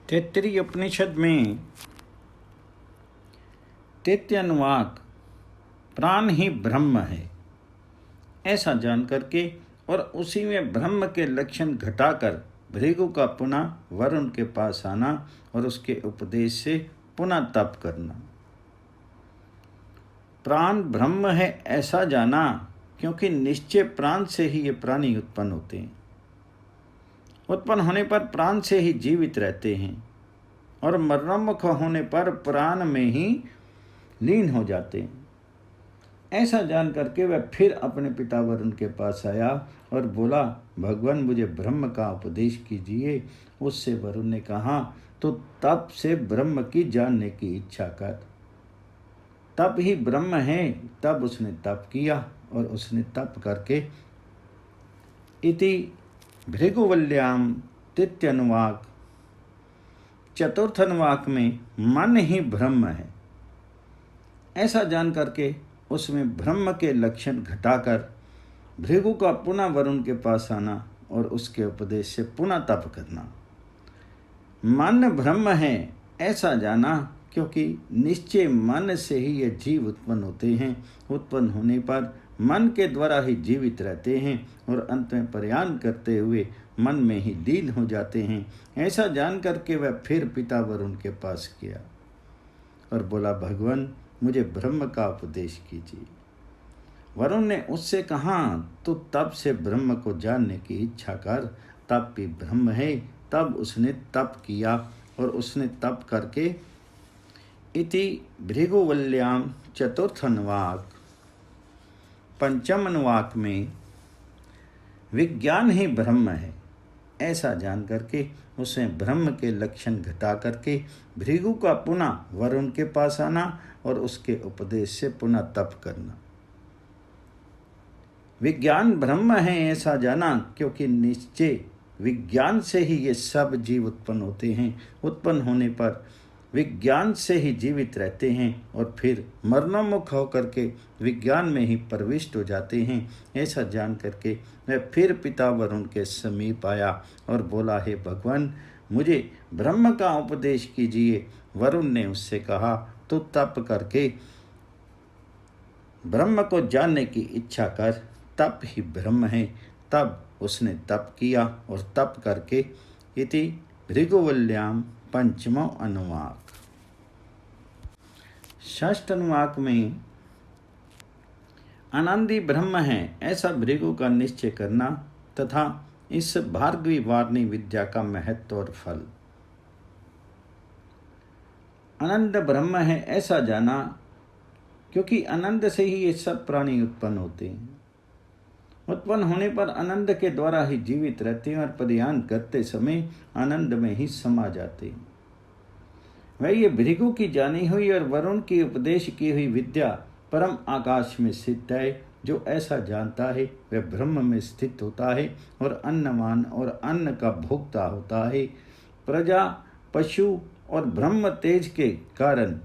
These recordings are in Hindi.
तैत्तिरीय उपनिषद में तैत्तियनुवाक प्राण ही ब्रह्म है ऐसा जान करके और उसी में ब्रह्म के लक्षण घटाकर भृगु का पुनः वरुण के पास आना और उसके उपदेश से पुनः तप करना। प्राण ब्रह्म है ऐसा जाना, क्योंकि निश्चय प्राण से ही ये प्राणी उत्पन्न होते हैं। उत्पन्न होने पर प्राण से ही जीवित रहते हैं और मरणोन्मुख होने पर प्राण में ही लीन हो जाते हैं। ऐसा जान करके वह फिर अपने पिता वरुण के पास आया और बोला, भगवान मुझे ब्रह्म का उपदेश कीजिए। उससे वरुण ने कहा, तो तप से ब्रह्म की जानने की इच्छा कर। तप ही ब्रह्म है। तब उसने तप किया और उसने तप करके इति भृगुवल्याम तैत्तियनुवाक चतुर्थ अनुवाक में मन ही ब्रह्म है ऐसा जान करके उसमें ब्रह्म के लक्षण घटाकर भृगु का पुनः वरुण के पास आना और उसके उपदेश से पुनः तप करना। मन ब्रह्म है ऐसा जाना, क्योंकि निश्चय मन से ही ये जीव उत्पन्न होते हैं। उत्पन्न होने पर मन के द्वारा ही जीवित रहते हैं और अंत में प्रयाण करते हुए मन में ही लीन हो जाते हैं। ऐसा जान करके वह फिर पिता वरुण के पास गया और बोला, भगवान मुझे ब्रह्म का उपदेश कीजिए। वरुण ने उससे कहा, तो तप से ब्रह्म को जानने की इच्छा कर। तप भी ब्रह्म है। तब उसने तप किया और उसने तप करके इति भृगुवल्याम चतुर्थ अनुवाक पंचम अनुवाक में विज्ञान ही ब्रह्म है ऐसा जान करके उसे ब्रह्म के लक्षण घटा करके भृगु का पुनः वरुण के पास आना और उसके उपदेश से पुनः तप करना। विज्ञान ब्रह्म है ऐसा जाना, क्योंकि निश्चय विज्ञान से ही ये सब जीव उत्पन्न होते हैं। उत्पन्न होने पर विज्ञान से ही जीवित रहते हैं और फिर मरणोन्मुख होकर के विज्ञान में ही प्रविष्ट हो जाते हैं। ऐसा जान करके वह फिर पिता वरुण के समीप आया और बोला, हे भगवान मुझे ब्रह्म का उपदेश कीजिए। वरुण ने उससे कहा, तो तप करके ब्रह्म को जानने की इच्छा कर। तप ही ब्रह्म है। तब उसने तप किया और तप करके इति भृगुवल्याम पंचमो अनुवाक षष्ठ अनुवाक में आनंदी ब्रह्म है ऐसा भृगु का निश्चय करना तथा इस भार्गवी वार्णी विद्या का महत्व और फल। आनंद ब्रह्म है ऐसा जाना, क्योंकि आनंद से ही ये सब प्राणी उत्पन्न होते हैं। उत्पन्न होने पर आनंद के द्वारा ही जीवित रहते हैं और प्रयाण करते समय आनंद में ही समा जाते हैं। वह ये भृगु की जानी हुई और वरुण की उपदेश की हुई विद्या परम आकाश में स्थित है। जो ऐसा जानता है वह ब्रह्म में स्थित होता है और अन्नवान और अन्न का भोक्ता होता है। प्रजा पशु और ब्रह्म तेज के कारण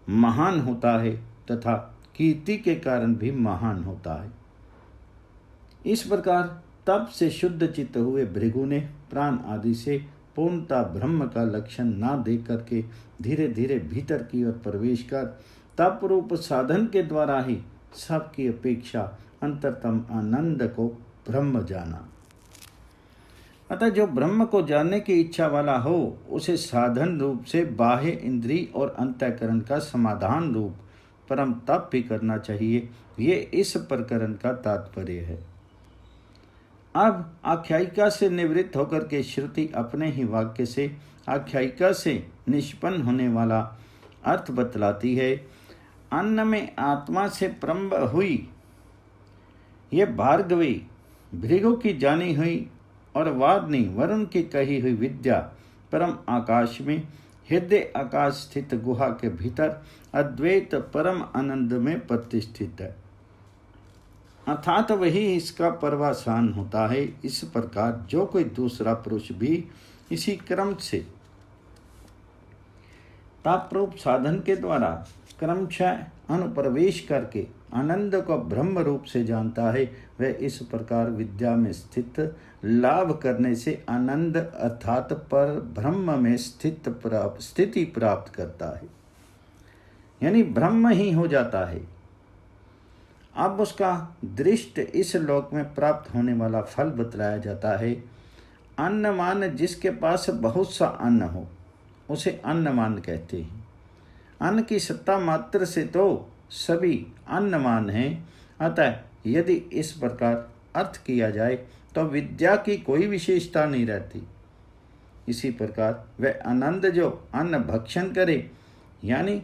महान होता है तथा कीर्ति के कारण भी महान होता है। इस प्रकार तप से शुद्ध चित्त हुए भृगु ने प्राण आदि से पूर्णता ब्रह्म का लक्षण ना दे करके धीरे धीरे भीतर की ओर प्रवेश कर तप रूप साधन के द्वारा ही सबकी अपेक्षा अंतरतम आनंद को ब्रह्म जाना। अतः जो ब्रह्म को जानने की इच्छा वाला हो उसे साधन रूप से बाह्य इंद्रिय और अंतःकरण का समाधान रूप परम तप भी करना चाहिए। ये इस प्रकरण का तात्पर्य है। अब आख्यायिका से निवृत्त होकर के श्रुति अपने ही वाक्य से आख्यायिका से निष्पन्न होने वाला अर्थ बतलाती है। अन्न में आत्मा से प्रारंभ हुई ये भार्गवी भृगु की जानी हुई और वार्णी वरुण की कही हुई विद्या परम आकाश में हृदय आकाश स्थित गुहा के भीतर अद्वैत परम आनंद में प्रतिष्ठित है, अर्थात वही इसका परवासान होता है। इस प्रकार जो कोई दूसरा पुरुष भी इसी क्रम से ताप रूप साधन के द्वारा क्रमशः अनुप्रवेश करके आनंद को ब्रह्म रूप से जानता है, वह इस प्रकार विद्या में स्थित लाभ करने से आनंद अर्थात पर ब्रह्म में स्थिति प्राप्त करता है, यानी ब्रह्म ही हो जाता है। अब उसका दृष्ट इस लोक में प्राप्त होने वाला फल बतलाया जाता है। अन्नमान, जिसके पास बहुत सा अन्न हो उसे अन्नमान कहते हैं। अन्न की सत्ता मात्र से तो सभी अन्नमान हैं। अतः यदि इस प्रकार अर्थ किया जाए तो विद्या की कोई विशेषता नहीं रहती। इसी प्रकार वह आनंद जो अन्न भक्षण करे यानी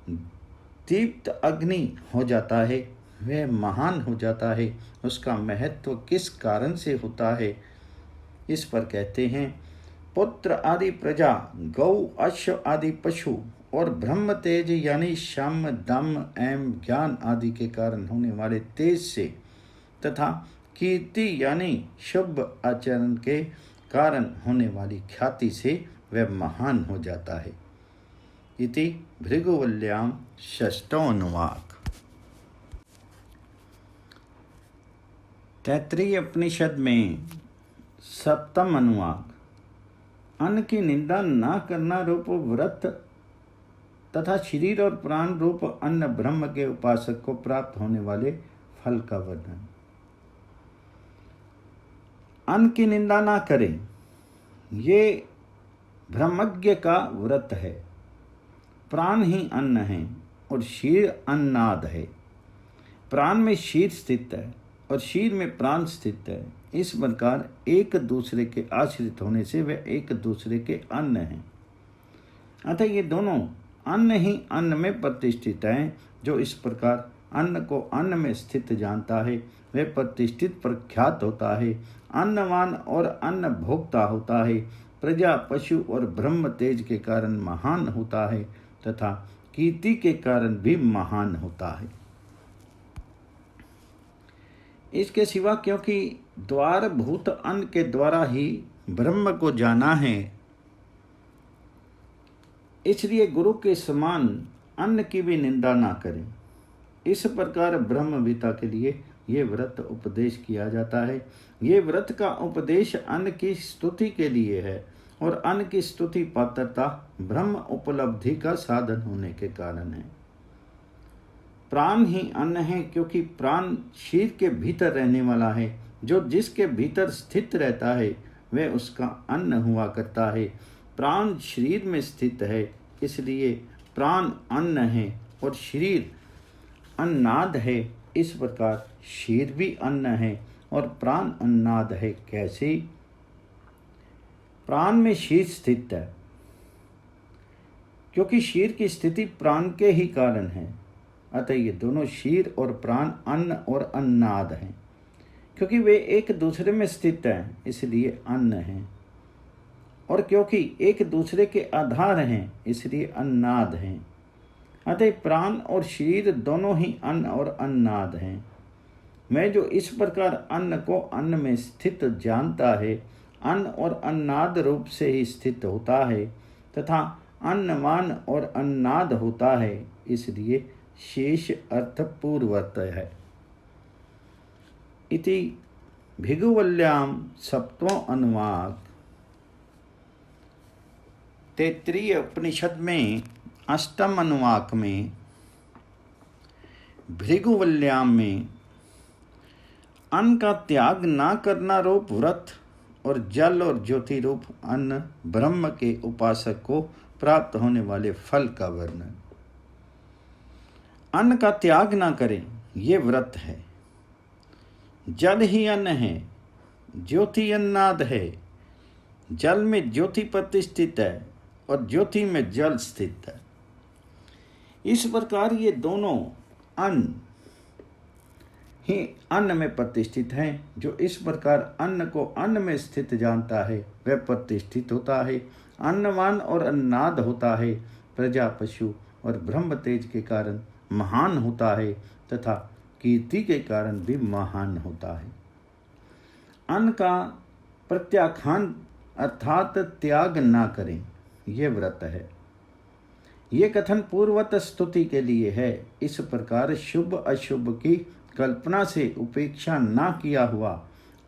दीप्त अग्नि हो जाता है, वह महान हो जाता है। उसका महत्व किस कारण से होता है, इस पर कहते हैं पुत्र आदि प्रजा, गौ अश्व आदि पशु और ब्रह्म तेज यानी शम दम एम ज्ञान आदि के कारण होने वाले तेज से तथा कीर्ति यानी शुभ आचरण के कारण होने वाली ख्याति से वह महान हो जाता है। इति भृगुवल्याम षष्ठोऽनुवाक। तैत्तिरीय उपनिषद में सप्तम अनुवाक, अन्न की निंदा न करना रूप व्रत तथा शरीर और प्राण रूप अन्न ब्रह्म के उपासक को प्राप्त होने वाले फल का वर्णन। अन्न की निंदा ना करें, ये ब्रह्मज्ञ का व्रत है। प्राण ही अन्न है और शीर अन्नाद है। प्राण में शीर स्थित है और शीर में प्राण स्थित है। इस प्रकार एक दूसरे के आश्रित होने से वे एक दूसरे के अन्न हैं। अतः ये दोनों अन्न ही अन्न में प्रतिष्ठित हैं। जो इस प्रकार अन्न को अन्न में स्थित जानता है वह प्रतिष्ठित प्रख्यात होता है, अन्नवान और अन्न भोक्ता होता है, प्रजा पशु और ब्रह्म तेज के कारण महान होता है तथा कीर्ति के कारण भी महान होता है। इसके सिवा क्योंकि द्वारभूत अन्न के द्वारा ही ब्रह्म को जाना है, इसलिए गुरु के समान अन्न की भी निंदा ना करें। इस प्रकार ब्रह्मविद्या के लिए ये व्रत उपदेश किया जाता है। ये व्रत का उपदेश अन्न की स्तुति के लिए है और अन्न की स्तुति पात्रता ब्रह्म उपलब्धि का साधन होने के कारण है। प्राण ही अन्न है क्योंकि प्राण शरीर के भीतर रहने वाला है। जो जिसके भीतर स्थित रहता है वह उसका अन्न हुआ करता है। प्राण शरीर में स्थित है, इसलिए प्राण अन्न है और शरीर अन्नाद है। इस प्रकार शरीर भी अन्न है और प्राण अन्नाद है। कैसे? प्राण में शरीर स्थित है क्योंकि शरीर की स्थिति प्राण के ही कारण है। अतः ये दोनों शरीर और प्राण अन्न और अन्नाद हैं। क्योंकि वे एक दूसरे में स्थित हैं इसलिए अन्न हैं, और क्योंकि एक दूसरे के आधार हैं इसलिए अन्नाद हैं। अतः प्राण और शरीर दोनों ही अन्न और अन्नाद हैं। मैं जो इस प्रकार अन्न को अन्न में स्थित जानता है, अन्न और अन्नाद रूप से ही स्थित होता है तथा अन्नवान और अन्नाद होता है, इसलिए शेष अर्थ पूर्वत है। इति भृगुवल्याम सप्तमो अनुवाक। तैत्तिरीय उपनिषद में अष्टम अनुवाक में भृगुवल्याम में अन्न का त्याग ना करना रूप व्रत और जल और ज्योति रूप अन्न ब्रह्म के उपासक को प्राप्त होने वाले फल का वर्णन। अन्न का त्याग ना करें, ये व्रत है। जल ही अन्न है, ज्योति अन्नाद है। जल में ज्योति प्रतिष्ठित है और ज्योति में जल स्थित है। इस प्रकार ये दोनों अन्न ही अन्न में प्रतिष्ठित हैं। जो इस प्रकार अन्न को अन्न में स्थित जानता है वह प्रतिष्ठित होता है, अन्नवान और अन्नाद होता है, प्रजा पशु और ब्रह्म तेज के कारण महान होता है तथा कीर्ति के कारण भी महान होता है। अन्न का प्रत्याख्यान अर्थात त्याग ना करें, यह व्रत है। ये कथन पूर्वत स्तुति के लिए है। इस प्रकार शुभ अशुभ की कल्पना से उपेक्षा ना किया हुआ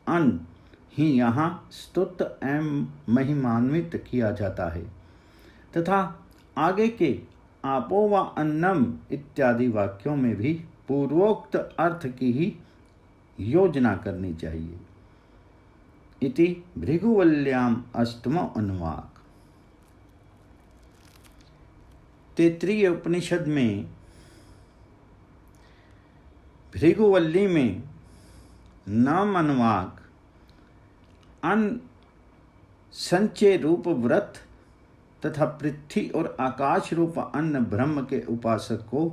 अन्न ही यहाँ स्तुत एवं महिमान्वित किया जाता है तथा आगे के आपो व अन्नम इत्यादि वाक्यों में भी पूर्वोक्त अर्थ की ही योजना करनी चाहिए। इति भृगुवल्याम अष्टमो अनुवाक। तैत्तिरीय उपनिषद में भृगुवल्ली में नाम अनुवाक अन्न संचय रूप व्रत तथा पृथ्वी और आकाश रूप अन्न ब्रह्म के उपासक को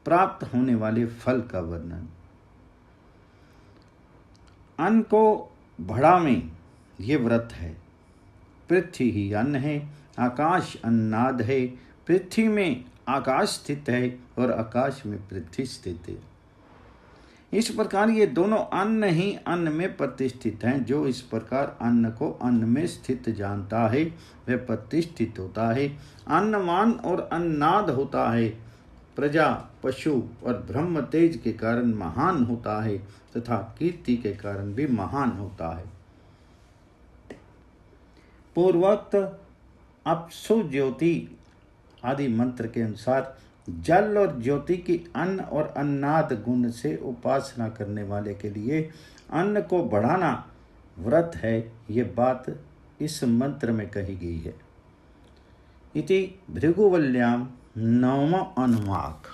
प्राप्त होने वाले फल का वर्णन। अन्न को बढ़ा में ये व्रत है। पृथ्वी ही अन्न है, आकाश अन्नाद है, पृथ्वी में आकाश स्थित है और आकाश में पृथ्वी स्थित है। इस प्रकार ये दोनों अन्न ही अन्न में प्रतिष्ठित हैं। जो इस प्रकार अन्न को अन्न में स्थित जानता है वह प्रतिष्ठित होता है, अन्नवान और अन्नाद होता है, प्रजा पशु और ब्रह्म तेज के कारण महान होता है तथा कीर्ति के कारण भी महान होता है। पूर्वोक्त अपसु ज्योति आदि मंत्र के अनुसार जल और ज्योति की अन्न और अन्नाद गुण से उपासना करने वाले के लिए अन्न को बढ़ाना व्रत है। ये बात इस मंत्र में कही गई है। इति भृगुवल्याम नवम अनुवाक।